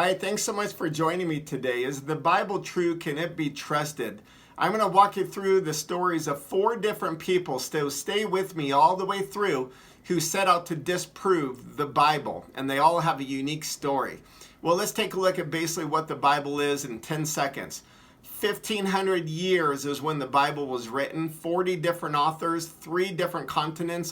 right, thanks so much for joining me today. Is the Bible true? Can it be trusted? I'm going to walk you through the stories of 4 different people, so stay with me all the way through, who set out to disprove the Bible, and they all have a unique story. Well, let's take a look at basically what the Bible is in 10 seconds. 1,500 years is when the Bible was written, 40 different authors, 3 different continents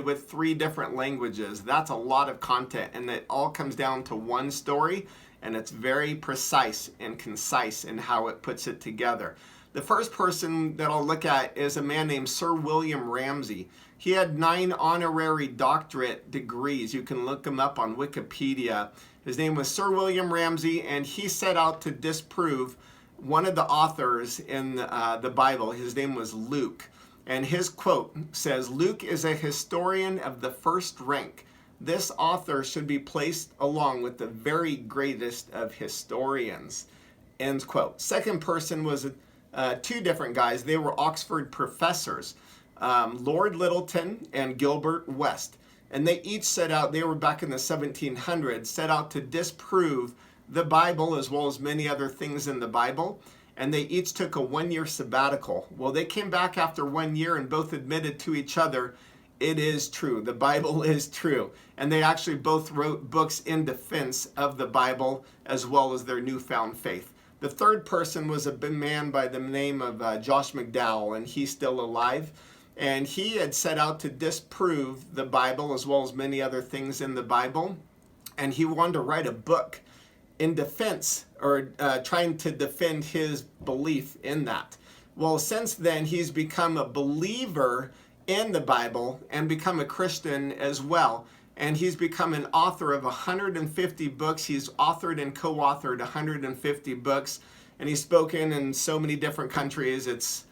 with 3 different languages. That's a lot of content, and it all comes down to one story, and it's very precise and concise in how it puts it together. The first person that I'll look at is a man named Sir William Ramsey. He had 9 honorary doctorate degrees. You can look him up on Wikipedia. His name was Sir William Ramsey, and he set out to disprove one of the authors in the Bible. His name was Luke, and his quote says, "Luke is a historian of the first rank. This author should be placed along with the very greatest of historians." End quote. Second person was 2 different guys. They were Oxford professors, Lord Lyttelton and Gilbert West, and they each set out, they were back in the 1700s, set out to disprove the Bible as well as many other things in the Bible, and they each took a 1-year sabbatical. Well, they came back after 1 year and both admitted to each other, it is true, the Bible is true. And they actually both wrote books in defense of the Bible as well as their newfound faith. The third person was a man by the name of Josh McDowell, and he's still alive. And he had set out to disprove the Bible as well as many other things in the Bible. And he wanted to write a book in defense, or trying to defend his belief in that. Well, since then, he's become a believer in the Bible and become a Christian as well. And he's become an author of 150 books. He's authored and co-authored 150 books, and he's spoken in so many different countries. It's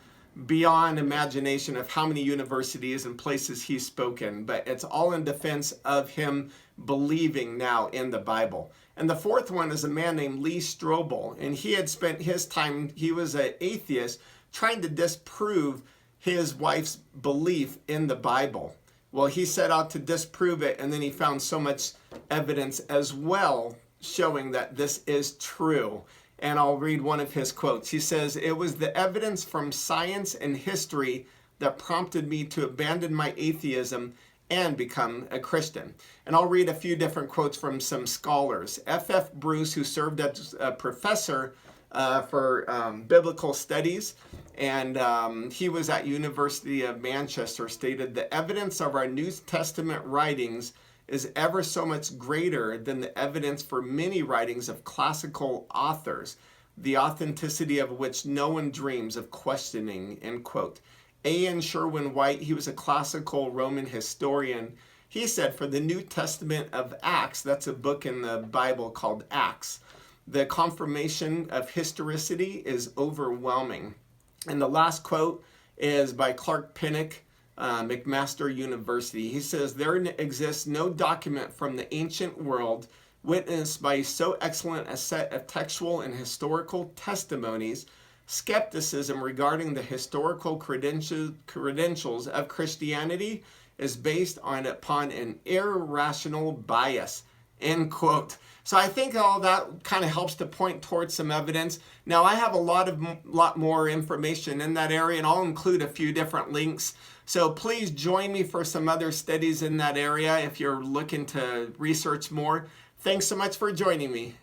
beyond imagination of how many universities and places he's spoken, but it's all in defense of him believing now in the Bible. And the fourth one is a man named Strobel, and he had spent his time, he was an atheist, trying to disprove his wife's belief in the Bible. Well, he set out to disprove it, and then he found so much evidence as well showing that this is true. And I'll read one of his quotes. He says, "It was the evidence from science and history that prompted me to abandon my atheism and become a Christian." And I'll read a few different quotes from some scholars. F.F. Bruce, who served as a professor for biblical studies, and he was at University of Manchester, stated, "The evidence of our New Testament writings is ever so much greater than the evidence for many writings of classical authors, the authenticity of which no one dreams of questioning," end quote. A.N. Sherwin White, he was a classical Roman historian. He said, "For the New Testament of Acts," that's a book in the Bible called Acts, "the confirmation of historicity is overwhelming." And the last quote is by Clark Pinnock, McMaster University. He says, "There exists no document from the ancient world witnessed by so excellent a set of textual and historical testimonies. Skepticism regarding the historical credentials of Christianity is based upon an irrational bias," end quote. So I think all that kind of helps to point towards some evidence. Now, I have a lot more information in that area, and I'll include a few different links. So please join me for some other studies in that area if you're looking to research more. Thanks so much for joining me.